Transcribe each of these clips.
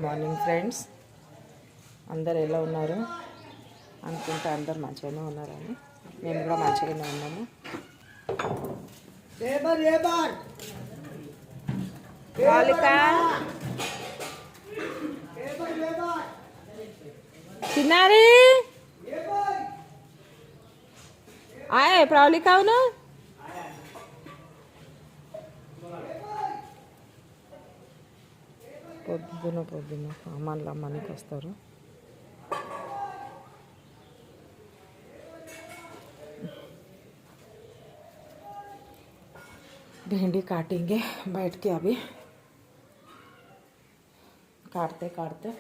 Morning friends, అందరు ఎలా ఉన్నారు అనుకుంటే అందరు మంచిగానే ఉన్నారని మేము కూడా మంచిగానే ఉన్నాము. చిన్నారి ఆయ్ ప్రవళిక అవును పొద్దున సామాన్లు అమ్మనికి వస్తారు. भिंडी काटेंगे बैठ के, अभी काटते काटते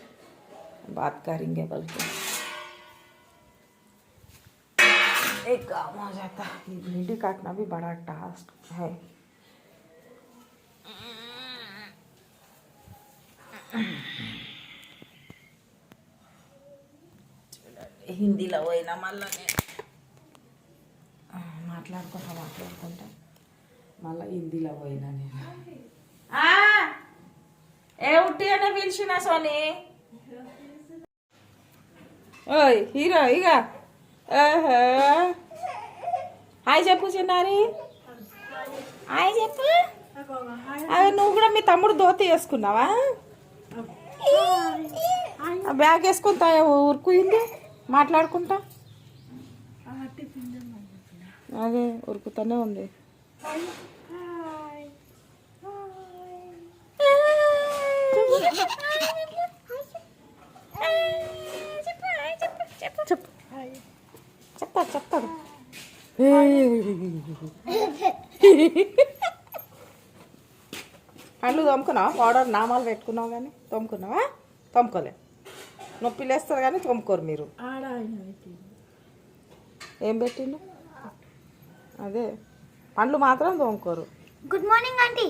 बात करेंगे बल्कि एक काम हो जाता है. भिंडी काटना भी बड़ा टास्क है. హిందీలో పోయినా మళ్ళీ మాట్లాడుకుంటా మళ్ళీ హిందీలో పోయినా నేను. ఏ ఉట్టి అనే పిలిచిన సోని. ఓయ్ హీరో ఇక హాయ్ చెప్పు చిన్నారి, హాయ్ చెప్పు. అదే నువ్వు కూడా మీ తమ్ముడు ధోతి వేసుకున్నావా? బ్యాగ్ వేసుకుంటా ఊరుకుయింది మాట్లాడుకుంటా. అదే ఉరుకుతానే ఉంది. చెప్తాడు పండ్లు తోముకున్నావా? పౌడర్ నామాలు పెట్టుకున్నావు కానీ తోముకున్నావా? తోముకోలే. నొప్పి లేస్తారు కానీ తోముకోరు మీరు. ఏం పెట్టిండు? అదే పండ్లు మాత్రం తోముకోరు. Good morning aunty.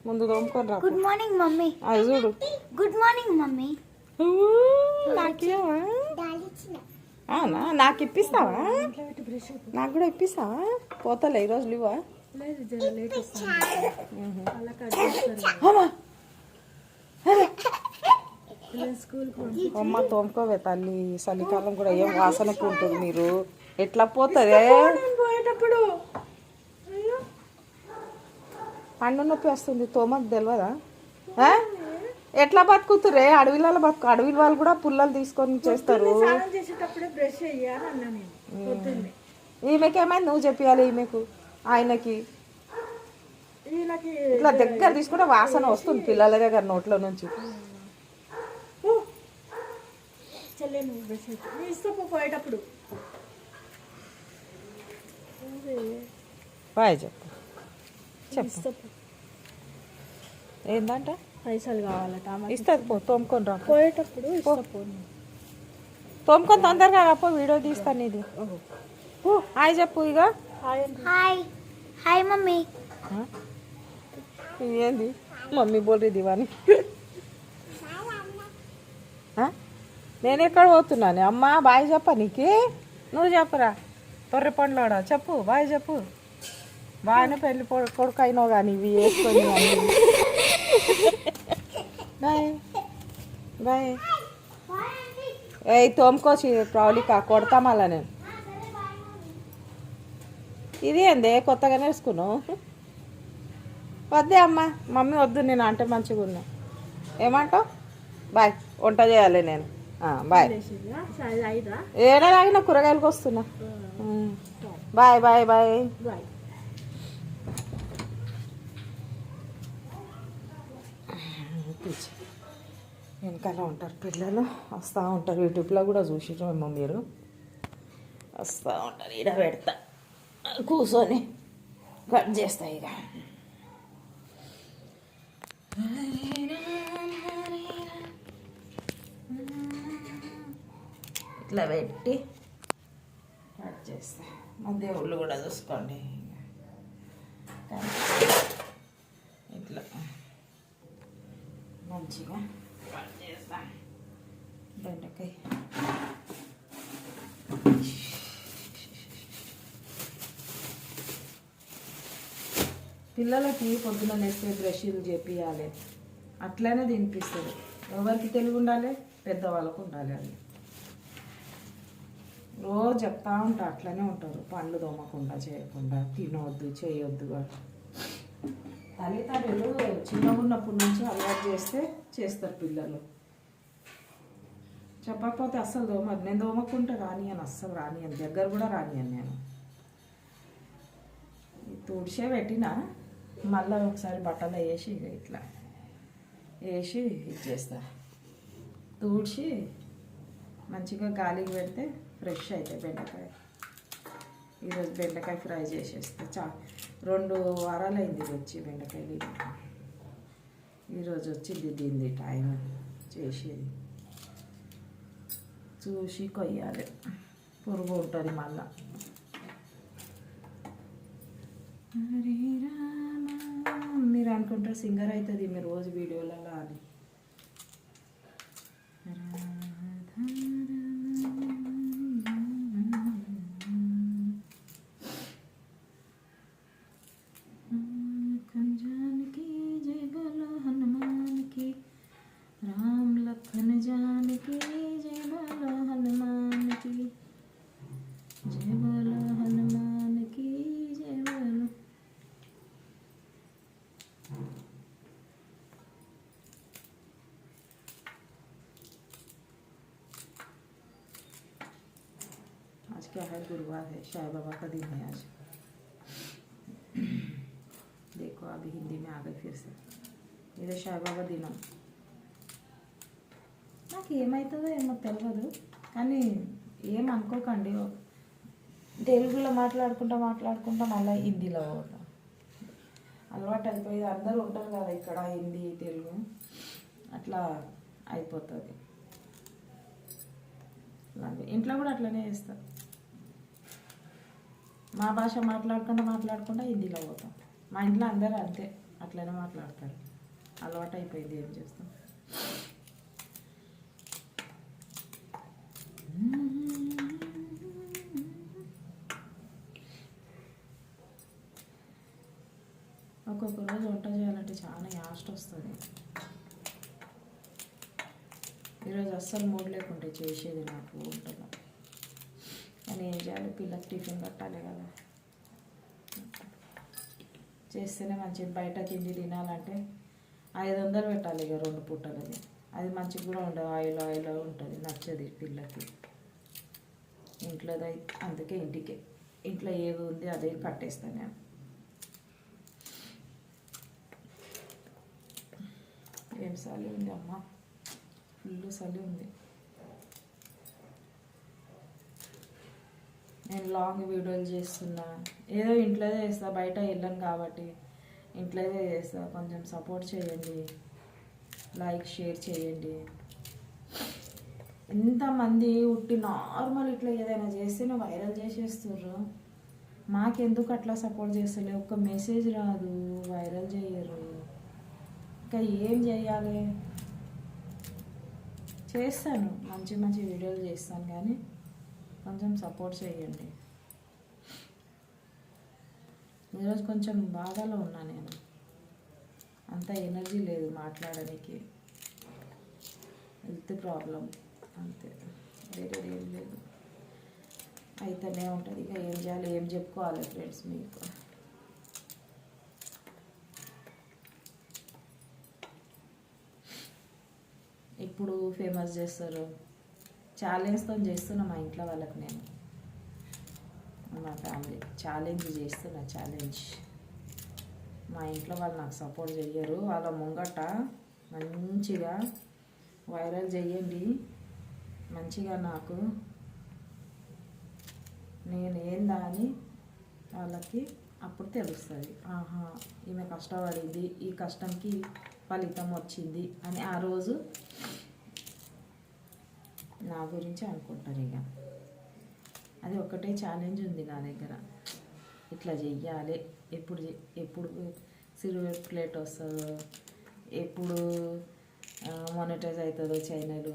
ముందు తోముకొని రా. Good morning mummy. అది చూడు. Good morning mummy. నాకేమా? నాకు ఇప్పిస్తావా? నాకు కూడా ఇప్పిస్తావా? పోతలే ఈరోజు లీవా? అమ్మ తోముకోవే తల్లి, చలికాలం కూడా ఏం వాసనకు ఉంటుంది. మీరు ఎట్లా పోతుంది? పండు నొప్పి వస్తుంది, తోమకు తెలియదా? ఎట్లా బతుకుతురే? అడవిలలో అడవి వాళ్ళు కూడా పుల్లలు తీసుకొని చేస్తారు. ఈమెకేమైంది? నువ్వు చెప్పాలి ఈమెకు. ఆయనకి ఇట్లా దగ్గర తీసుకుంటే వాసన వస్తుంది పిల్లల దగ్గర నోట్లో నుంచి. పోయేటప్పుడు బాయ్ చెప్పు. ఏందంట? పైసలు కావాలట. ఇస్తుంది పో, తోముకొని రా. పోయేటప్పుడు తోముకొని తొందరగా రాపో, వీడియో తీస్తాను ఇది. హాయ్ చెప్పు. ఇక హాయ్ హాయ్ మమ్మీ. ఏంది మమ్మీ బోల్రీ దివాని? నేను ఎక్కడ పోతున్నాను? అమ్మ బాయ్ చెప్ప నీకు. నువ్వు చెప్పరా తొర్రె పండ్లాడా. చెప్పు బాయ్ చెప్పు. బాగానే పెళ్ళి కొడుకు అయినావు కానీ ఇవి వేసుకొని. Bye bye. ఏ తోముకోసి ప్రవళిక కొడతా మళ్ళా నేను. ఇది ఏందే కొత్తగా నేర్చుకున్నావు? వద్దే అమ్మ, మమ్మీ వద్దు, నేను అంటే మంచిగా ఉన్నా. ఏమంటావు? బాయ్. వంట చేయాలి నేను. బాయ్. ఏడా తాగినా కూరగాయలకు వస్తున్నా. Bye bye bye. వెనకాల ఉంటారు పిల్లలు, వస్తూ ఉంటారు. యూట్యూబ్లో కూడా చూసిరేమో మీరు. వస్తూ ఉంటారు. ఈడ పెడతా కూర్చొని కట్ చేస్తా. ఇక ఇట్లా పెట్టి కట్ చేస్తా. మా దేవుళ్ళు కూడా చూసుకోండి. ఇట్లా మంచిగా కట్ చేస్తా. బెండకాయ పిల్లలకి పొద్దున నెక్స్ట్ బ్రష్లు చేపియాలి, అట్లనే తినిపిస్తుంది. ఎవరికి తెలివి ఉండాలి, పెద్దవాళ్ళకు ఉండాలి. అది రోజు చెప్తా ఉంటా, అట్లనే ఉంటారు. పళ్ళు తోమకుండా, చేయకుండా, తినవద్దు, చేయొద్దు. తల్లిదండ్రులు చిన్నగా ఉన్నప్పటి నుంచి అలవాటు చేస్తే చేస్తారు పిల్లలు. చెప్పకపోతే అస్సలు దోమదు. నేను దోమకుంటే రానియను, అస్సలు రానియను, దగ్గర కూడా రానియను నేను. తుడిచే పెట్టినా మళ్ళీ ఒకసారి బట్టలు వేసి ఇట్లా వేసి ఇచ్చేస్తా. తుడిచి మంచిగా గాలికి పెడితే ఫ్రెష్ అవుతాయి బెండకాయ. ఈరోజు బెండకాయ ఫ్రై చేసేస్తా. 2 వారాలు అయింది వచ్చి బెండకాయలు. ఈరోజు వచ్చింది దీన్ని టైం చేసేది. చూసి కొయ్యాలి, పురుగు ఉంటుంది మళ్ళా. హరే రామ. మీరు అనుకుంటారు సింగర్ అవుతుంది మీరు రోజు వీడియోలలో అని. జానకి జయ బోలో హనుమాన్కి, రామ్ లఖన్ జానకి జయ బోలో హనుమాన్కి, జయ బోలో హనుమాన్కి జయ బోలో. आज क्या है, गुरुवार है, साईं बाबा का दिन है आज. देखो अभी हिंदी में आ गई फिर से. ఇదే సాయిబాబా దినం. నాకు ఏమవుతుందో ఏమో తెలియదు, కానీ ఏమనుకోకండి. తెలుగులో మాట్లాడుకుంటా మళ్ళీ హిందీలో పోతాం. అలవాటు అయిపోయి అందరూ ఉంటారు కదా ఇక్కడ, హిందీ తెలుగు అట్లా అయిపోతుంది. ఇంట్లో కూడా అట్లనే చేస్తారు. మా భాష మాట్లాడుకుంటా హిందీలో పోతాం. మా ఇంట్లో అందరూ అంతే, అట్లనే మాట్లాడతారు. అలవాటు అయిపోయింది, ఏం చేస్తాం. ఒక్కొక్క రోజు వంట చేయాలంటే చాలా యాస్ట్ వస్తుంది. ఈరోజు అస్సలు మూడ్ లేకుంటే చేసేది నాకు వంటలో. కానీ ఏం చేయాలి, పిల్లకి టిఫిన్ కట్టాలి కదా. చేస్తేనే మంచిది. బయట తిండి తినాలంటే 500 పెట్టాలి ఇక 2 పూటలది. అది మంచిగా కూడా ఉండదు, ఆయిల్ ఉంటుంది, నచ్చది పిల్లకి. ఇంట్లోది అందుకే ఇంట్లో ఏది ఉంది అదే కట్టేస్తాను నేను. ఏం చలి ఉంది అమ్మ, ఫుల్ చలి ఉంది. నేను లాంగ్ వీడియోలు చేస్తున్నా, ఏదో ఇంట్లోనే చేస్తా, బయట వెళ్ళను కాబట్టి ఇంట్లోనే చేస్తా. కొంచెం సపోర్ట్ చేయండి, లైక్ షేర్ చేయండి. ఎంతమంది ఉట్టి నార్మల్ ఇట్లా ఏదైనా చేస్తేనే వైరల్ చేసేస్తుర్రు. మాకెందుకు అట్లా సపోర్ట్ చేస్తలే, ఒక్క మెసేజ్ రాదు, వైరల్ చేయరు. ఇంకా ఏం చేయాలి? చేస్తాను, మంచి వీడియోలు చేస్తాను, కానీ కొంచెం సపోర్ట్ చేయండి. ఈరోజు కొంచెం బాధలో ఉన్నా నేను, అంత ఎనర్జీ లేదు మాట్లాడడానికి. హెల్త్ ప్రాబ్లం అంతే, వేరే ఏం లేదు. అయితేనే ఉంటుంది. ఇక ఏం చేయాలి, ఏం చెప్పుకోవాలి ఫ్రెండ్స్ మీకు. ఇప్పుడు ఫేమస్ చేస్తారు, ఛాలెంజ్తో చేస్తున్నా మా ఇంట్లో వాళ్ళకి. నేను మా ఫ్యామిలీ ఛాలెంజ్ చేస్తున్నా, ఛాలెంజ్. మా ఇంట్లో వాళ్ళు నాకు సపోర్ట్ చెయ్యరు. వాళ్ళ ముంగట మంచిగా వైరల్ చేయండి, మంచిగా నాకు నేను ఏందా అని వాళ్ళకి అప్పుడు తెలుస్తుంది. ఆహా, ఈమె కష్టపడింది, ఈ కష్టంకి ఫలితం వచ్చింది అని ఆ రోజు నా గురించి అనుకుంటారు. ఇక అది ఒక్కటే ఛాలెంజ్ ఉంది నా దగ్గర, ఇట్లా చెయ్యాలి. ఎప్పుడు సిల్వర్ ప్లేట్ వస్తుందో, ఎప్పుడు మానిటైజ్ అవుతుందో ఛానల్,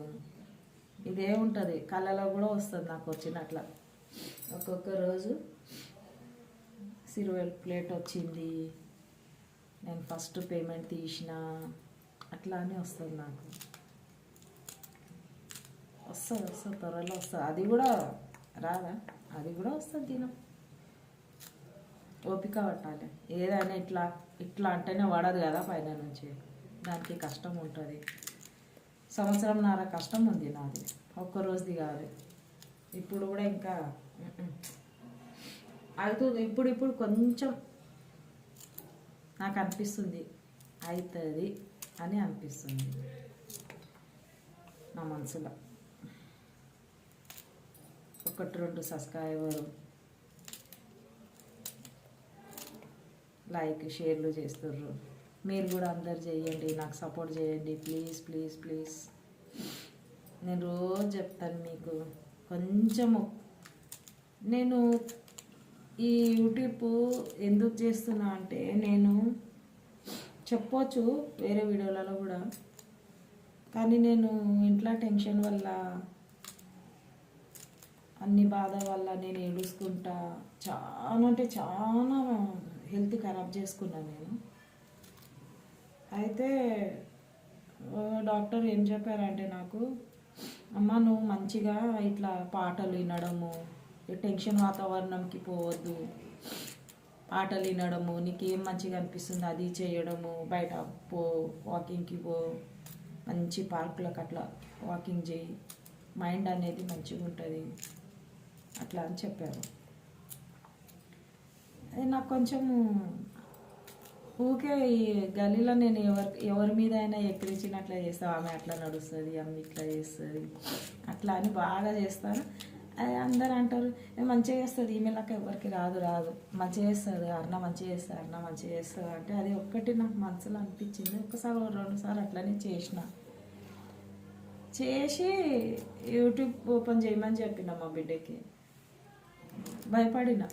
ఇదే ఉంటుంది. కళలో కూడా వస్తుంది నాకు వచ్చినట్ల. ఒక్కొక్క రోజు సిల్వర్ ప్లేట్ వచ్చింది, నేను ఫస్ట్ పేమెంట్ తీసిన, అట్లా అని వస్తుంది నాకు. వస్తుంది త్వరలో వస్తుంది. అది కూడా రాదా? అది కూడా వస్తుంది దినం. ఓపిక పట్టాలి. ఏదైనా ఇట్లా ఇట్లా అంటేనే పడదు కదా పైన నుంచి. దానికి కష్టం ఉంటుంది. సంవత్సరంన్నర కష్టం ఉంది నాది, ఒక్కరోజుది కాదు. ఇప్పుడు కూడా ఇంకా అవుతుంది. ఇప్పుడు కొంచెం నాకు అనిపిస్తుంది అవుతుంది అని అనిపిస్తుంది నా మనసులో. 1-2 సబ్స్క్రైబర్ లైక్ షేర్లు చేస్తుర్రు. మీరు కూడా అందరు చేయండి, నాకు సపోర్ట్ చేయండి ప్లీజ్ ప్లీజ్ ప్లీజ్. నేను రోజు చెప్తాను మీకు. కొంచెము నేను ఈ యూట్యూబ్ ఎందుకు చేస్తున్నా అంటే, నేను చెప్పొచ్చు వేరే వీడియోలలో కూడా, కానీ నేను ఇంట్లో టెన్షన్ వల్ల, అన్ని బాధ వల్ల నేను ఏడుచుకుంటా చాలా అంటే చాలా హెల్త్ ఖరాబ్ చేసుకున్నాను నేను. అయితే డాక్టర్ ఏం చెప్పారంటే నాకు, అమ్మ నువ్వు మంచిగా ఇట్లా పాటలు వినడము, టెన్షన్ వాతావరణంకి పోవద్దు, పాటలు వినడము, నీకేం మంచిగా అనిపిస్తుంది అది చేయడము, బయట పో, వాకింగ్కి పో, మంచి పార్కులకు అట్లా వాకింగ్ చేయి, మైండ్ అనేది మంచిగా ఉంటుంది అట్లా అని చెప్పారు. అది నాకు కొంచెము ఊకే ఈ గలీలో నేను ఎవరి మీద అయినా ఎక్కిరించినట్లా చేస్తాను. ఆమె అట్లా నడుస్తుంది, ఆమె ఇట్లా చేస్తుంది అట్లా అని బాగా చేస్తాను. అది అందరు అంటారు మంచిగా చేస్తుంది, ఈమెలాక ఎవరికి రాదు మంచిగా చేస్తుంది, అన్న మంచిగా చేస్తుంది అంటే, అది ఒక్కటి నాకు మనసులో అనిపించింది. 1-2 సార్లు అట్లనే చేసి యూట్యూబ్ ఓపెన్ చేయమని చెప్పిన మా బిడ్డకి. భయపడిన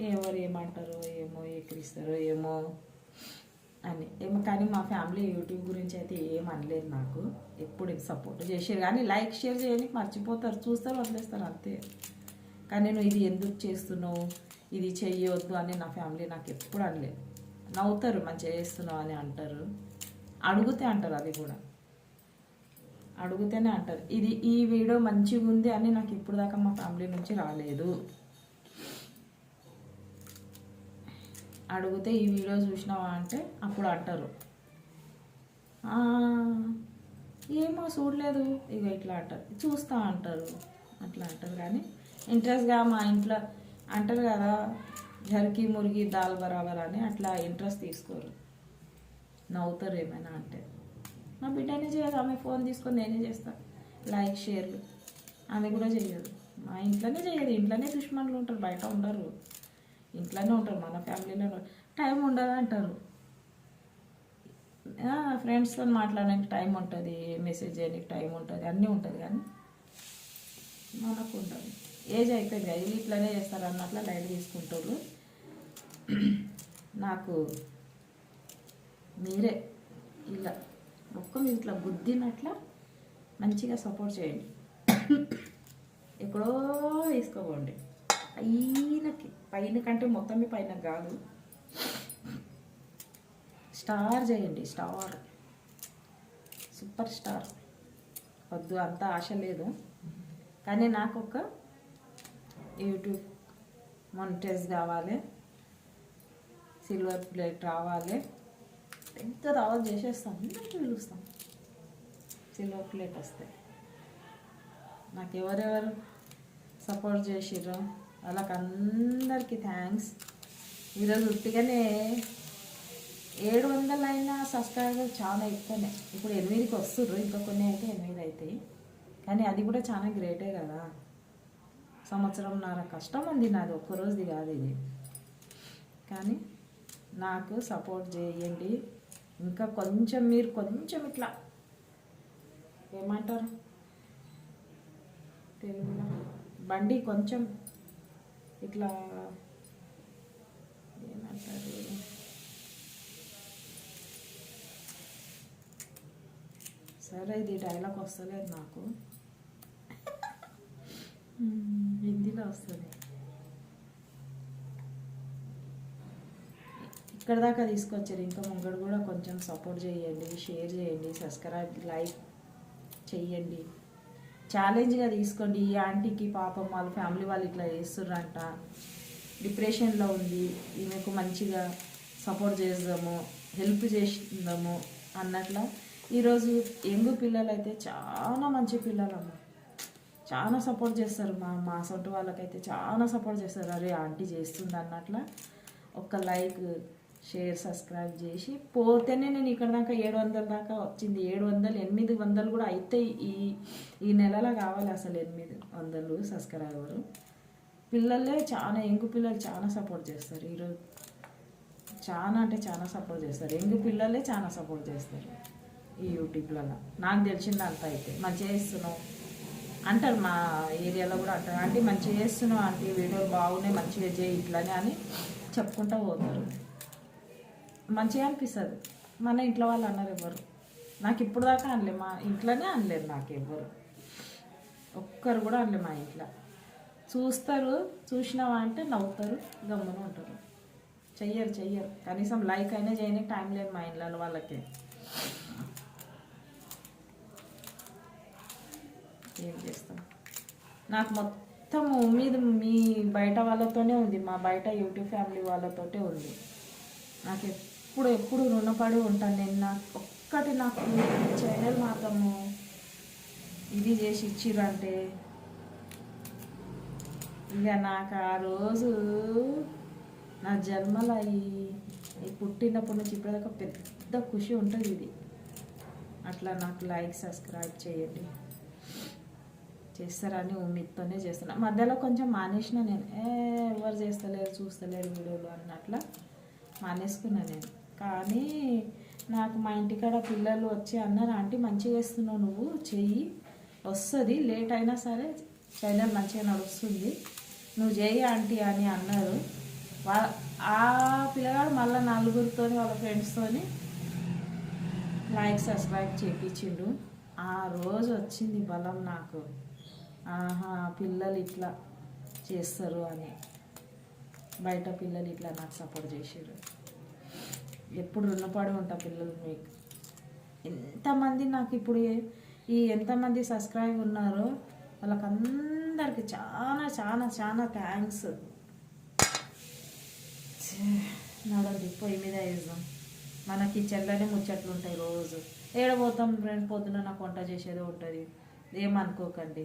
ఎవరు ఏమంటారో ఏమో, ఎక్కిరిస్తారో ఏమో అని ఏమో. కానీ మా ఫ్యామిలీ యూట్యూబ్ గురించి అయితే ఏం అనలేదు నాకు. ఎప్పుడు సపోర్ట్ చేసారు, కానీ లైక్ షేర్ చేయడానికి మర్చిపోతారు, చూస్తారు వదిలేస్తారు అంతే. కానీ నువ్వు ఇది ఎందుకు చేస్తున్నావు, ఇది చెయ్యొద్దు అని నా ఫ్యామిలీ నాకు ఎప్పుడు అనలేదు. నవ్వుతారు మంచిగా చేస్తున్నావు అని అంటారు, అడిగితే అంటారు, అది కూడా అడిగితేనే అంటారు. ఈ వీడియో మంచిగా ఉంది అని నాకు ఇప్పుడు దాకా మా ఫ్యామిలీ నుంచి రాలేదు. అడిగితే ఈ వీడియో చూసినావా అంటే అప్పుడు అంటారు, ఏమో చూడలేదు ఇక ఇట్లా అంటారు, చూస్తా అంటారు, అట్లా అంటారు. కానీ ఇంట్రెస్ట్గా మా ఇంట్లో అంటారు కదా, ఝర్కి మురిగి దాల్ బరాబర్ అని, అట్లా ఇంట్రెస్ట్ తీసుకోరు, నవ్వుతారు ఏమైనా అంటే. మా బిడ్డనే చేయదు, ఆమె ఫోన్ తీసుకొని నేనే చేస్తాను లైక్ షేర్లు, ఆమె కూడా చేయదు. మా ఇంట్లోనే చేయదు, ఇంట్లోనే దుష్మన్లు ఉంటారు, బయట ఉండరు, ఇంట్లోనే ఉంటారు. మన ఫ్యామిలీలో టైం ఉండదు అంటారు. ఫ్రెండ్స్తో మాట్లాడడానికి టైం ఉంటుంది, మెసేజ్ చేయడానికి టైం ఉంటుంది, అన్నీ ఉంటుంది. కానీ మనకు ఉండదు. ఏజ్ అయిపోయింది కదా, వీళ్ళు ఇట్లనే చేస్తారు అన్నట్ల లైట్ తీసుకుంటారు. నాకు మీరే ఇలా మీరు ఇట్లా బుద్ధినట్ల మంచిగా సపోర్ట్ చేయండి. ఎక్కడో తీసుకోకండి, పైన కంటే మొత్తం పైన కాదు, స్టార్ చేయండి, సూపర్ స్టార్ వద్దు, అంత ఆశ లేదు. కానీ నాకు ఒక యూట్యూబ్ మానిటైజ్ కావాలి, సిల్వర్ ప్లేట్ రావాలి, పెద్ద దావత్ చేసేస్తాం, అందరికీ పిలుస్తాం. సిల్వర్ ప్లేట్ వస్తే నాకు ఎవరెవరు సపోర్ట్ చేసిర్రో వాళ్ళకి అందరికీ థ్యాంక్స్. ఈరోజు ఉట్టిగానే 700 అయిన సబ్స్క్రైబర్ చాలా ఎక్కువనే. ఇప్పుడు 8కి వస్తుర్రు, ఇంకా కొన్ని అయితే 8 అవుతాయి. కానీ అది కూడా చాలా గ్రేటే కదా. సంవత్సరంన్నర కష్టం ఉంది నాది, ఒక్కరోజుది కాదు ఇది. కానీ నాకు సపోర్ట్ చేయండి. ఇంకా కొంచెం మీరు కొంచెం ఇట్లా ఏమంటారు తెలుగులో, బండి కొంచెం ఇట్లా ఏమంటారు, సరే ఇది డైలాగ్ వస్తలేదు నాకు, హిందీలో వస్తుంది. ఇక్కడ దాకా తీసుకొచ్చారు, ఇంకా ముంగడు కూడా కొంచెం సపోర్ట్ చేయండి, షేర్ చేయండి, సబ్స్క్రైబ్, లైక్ చేయండి. ఛాలెంజ్గా తీసుకోండి. ఈ ఆంటీకి పాపం వాళ్ళ ఫ్యామిలీ వాళ్ళు ఇట్లా చేస్తుర్రంట, డిప్రెషన్లో ఉంది, ఈమెకు మంచిగా సపోర్ట్ చేద్దాము, హెల్ప్ చేద్దాము అన్నట్ల. ఈరోజు యంగ్ పిల్లలు అయితే చాలా మంచి పిల్లలమ్మ, చాలా సపోర్ట్ చేస్తారు. మా సొంత వాళ్ళకైతే చాలా సపోర్ట్ చేస్తారు. అరే ఆంటీ చేస్తుంది అన్నట్ల. ఒక్క లైక్, షేర్, సబ్స్క్రైబ్ చేసి పోతేనే నేను ఇక్కడ దాకా 700 దాకా వచ్చింది. 700, 800 కూడా అయితే ఈ నెలలో కావాలి అసలు 800 సబ్స్క్రైబరు. పిల్లలే చాలా యంగ్ పిల్లలు చాలా సపోర్ట్ చేస్తారు. ఈరోజు చాలా అంటే చాలా సపోర్ట్ చేస్తారు. యంగ్ పిల్లలే చాలా సపోర్ట్ చేస్తారు ఈ యూట్యూబ్లలో. నాకు తెలిసిందంత అయితే మంచిగా చేస్తున్నావు అంటారు, మా ఏరియాలో కూడా అంటారు, ఆంటీ మంచిగా చేస్తున్నావు, ఆంటీ వీడియోలు బాగున్నాయి, మంచిగా చేయి ఇట్లానే అని చెప్పుకుంటూ పోతారు. మంచిగా అనిపిస్తుంది. మన ఇంట్లో వాళ్ళు అన్నారు ఎవరు, నాకు ఇప్పుడు దాకా అనలే, మా ఇంట్లోనే అనలేరు నాకు ఎవ్వరు, ఒక్కరు కూడా అనలే మా ఇంట్లో. చూస్తారు, చూసినావా అంటే నవ్వుతారు, గమ్మున ఉంటారు, చెయ్యరు. కనీసం లైక్ అయినా చేయడానికి టైం లేదు మా ఇంట్లో వాళ్ళకి. ఏం చేస్తాం, నాకు మొత్తం మీ బయట వాళ్ళతోనే ఉంది, మా బయట యూట్యూబ్ ఫ్యామిలీ వాళ్ళతోటే ఉంది. నాకు ఎప్పుడు రుణపడి ఉంటాను నేను. నాకు ఛానల్ మాత్రము ఇది చేసి ఇచ్చిర్రంటే ఇక నాకు ఆ రోజు నా జన్మలో ఈ పుట్టినప్పటి నుంచి ఇప్పటిదాకా పెద్ద ఖుషి ఉంటుంది ఇది. అట్లా నాకు లైక్, సబ్స్క్రైబ్ చేయండి, చేస్తారని ఉమ్మితోనే చేస్తున్నా. మధ్యలో కొంచెం మానేసిన నేను, ఎవరు చేస్తలేరు, చూస్తలేరు వీడియోలు అన్నట్లా మానేసుకున్నా నేను. కానీ నాకు మా ఇంటికాడ పిల్లలు వచ్చి అన్నారు, ఆంటీ మంచిగా వేస్తున్నావు, నువ్వు చెయ్యి, వస్తుంది, లేట్ అయినా సరే ఛానల్ మంచిగా నడుస్తుంది, నువ్వు చేయి ఆంటీ అని అన్నారు. ఆ పిల్లగాడు మళ్ళీ నలుగురితో వాళ్ళ ఫ్రెండ్స్తో లైక్, సబ్స్క్రైబ్ చేయించిండు. ఆ రోజు వచ్చింది బలం నాకు, ఆహా పిల్లలు ఇట్లా చేస్తారు అని. బయట పిల్లలు ఇట్లా నాకు సపోర్ట్ చేసారు. ఎప్పుడు రుణపడి ఉంటా పిల్లలు మీకు. ఎంతమంది నాకు ఇప్పుడు ఎంతమంది సబ్స్క్రైబ్ ఉన్నారో వాళ్ళకందరికి చాలా చాలా చాలా థ్యాంక్స్. నడండి పొయ్యి మీద వేద్దాం. మన కిచెన్లోనే ముచ్చట్లు ఉంటాయి రోజు. ఏడబోతాం ఫ్రెండ్, పొద్దున నాకు వంట చేసేదే ఉంటుంది, ఏమనుకోకండి,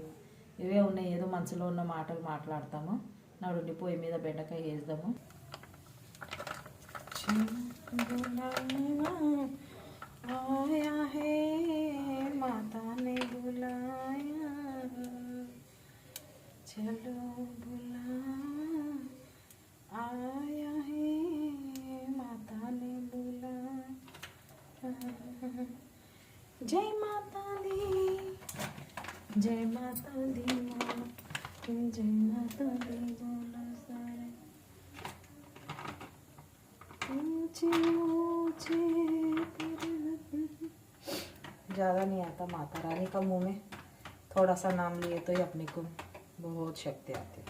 ఇవే ఉన్నాయి, ఏదో మనసులో ఉన్న మాటలు మాట్లాడతాము. నడుండి పొయ్యి మీద బెండకాయ వేద్దాము. आया है माता ने बुलाया, चलो बुला, आया है माता ने बुलाया. जय माता दी, जय माता दी, जय माता दी बोलो सारे. ज़्यादा नहीं आता माता रानी का मुंह में थोड़ा सा नाम लिए तो ही अपने को बहुत शक्ति आती है.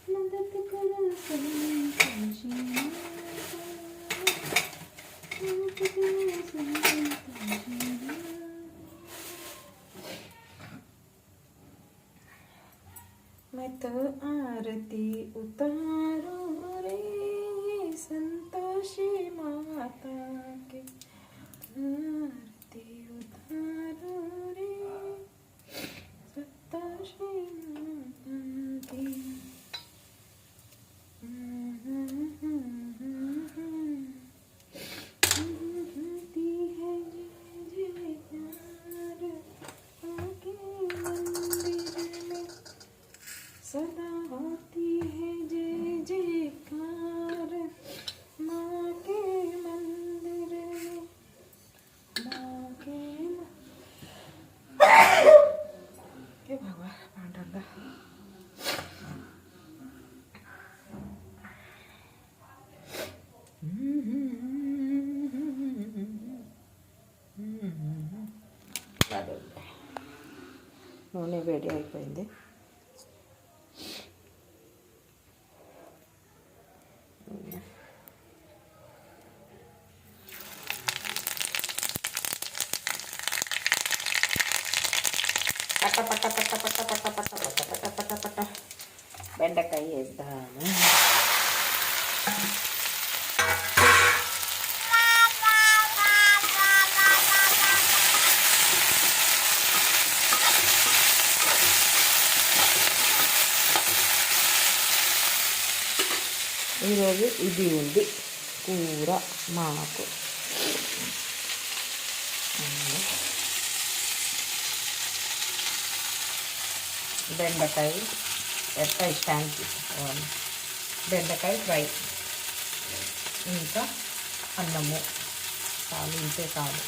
मदद करो मैं तो आरती उतारूं रे संतोषी माता की, आरती उतारूं रे संतोषी माता की. सदा होती है जय जयकार माँ के मंदिर में, माँ के भगवान पांडा. నూనె వేడి అయిపోయింది. పట్ట పట్ట పట్ట పట్ట పట్ట పట్ట పట్ట పట్ట పట్ట పట్ట బెండకాయ వేద్దాము. ఈరోజు ఇది ఉంది కూర మాకు. బెండకాయ ఎట్లా ఇష్టానికి బెండకాయ ఫ్రై, ఇంకా అన్నము. చాలు, ఇంతే చాలు.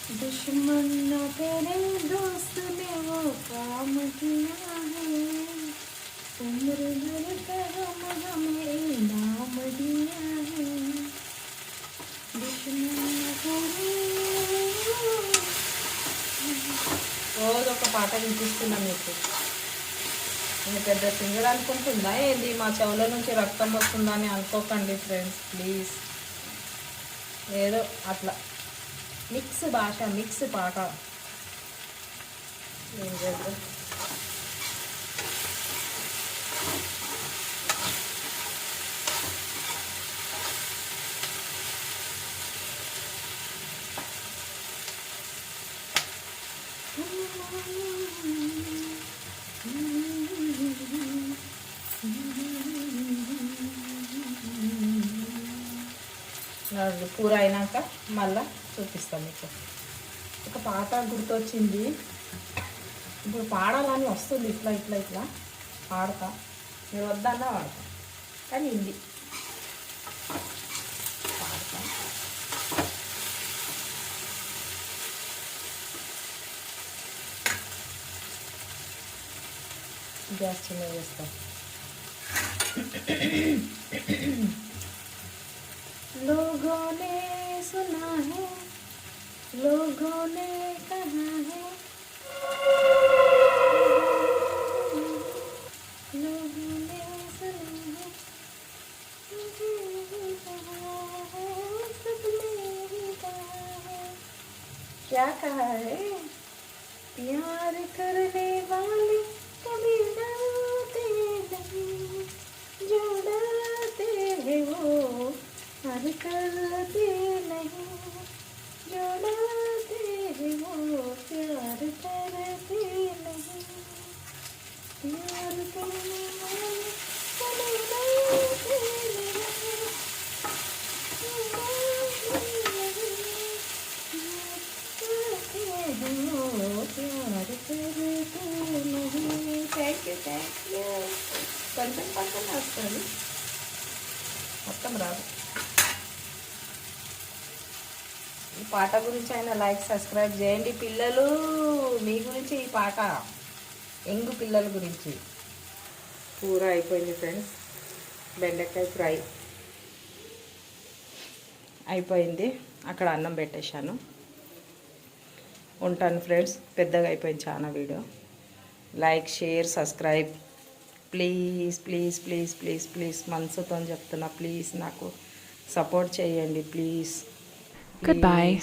दुश्मन न तेरे दोस्त ने वो काम किया है, उम्र भर का गम हमें इनाम दिया है. दुश्मन न तेरे రోజు ఒక పాట వినిపిస్తున్నా మీకు. నేను పెద్ద సింగర్ అనుకుంటుందా ఏంది? మా చెవుల నుంచి రక్తం వస్తుందని అనుకోకండి ఫ్రెండ్స్ ప్లీజ్. ఏదో అట్లా మిక్స్ భాష, మిక్స్ పాట. ఏం చేద్దాం. కూర అయినాక మళ్ళా చూపిస్తాం మీకు. ఒక పాట గుర్తొచ్చింది, ఇప్పుడు పాడాలని వస్తుంది. ఇట్లా ఇట్లా ఇట్లా పాడతా, మీరు వద్దన్నా పాడతా, కానీ ఇది పాడతా. గ్యాస్ చిన్న చేస్తాం. लोगों ने सुना है, लोगों ने कहा है, लोगों ने सुना है, सबने ही कहा है. क्या कहा है? प्यार करने वाले कभी डरते नहीं, जो डरते हैं वो प्यार करते नहीं, जो डरते हैं वो प्यार करते नहीं. प्यार करने वाले कभी डरते नहीं, థ్యాంక్ యూ. కొంచెం కొంచెం వస్తుంది, మొత్తం రాదు. ఈ పాట గురించి అయినా లైక్ సబ్స్క్రైబ్ చేయండి పిల్లలు. మీ గురించి ఈ పాట, యంగ్ పిల్లల గురించి. కూర అయిపోయింది ఫ్రెండ్స్, బెండకాయ ఫ్రై అయిపోయింది. అక్కడ అన్నం పెట్టేశాను. ఉంటాను ఫ్రెండ్స్. పెద్దగా అయిపోయింది చాలా video. Like, share, subscribe please please please please please. మనసుతో చెప్తున్నా, ప్లీజ్ నాకు సపోర్ట్ చేయండి ప్లీజ్. Goodbye.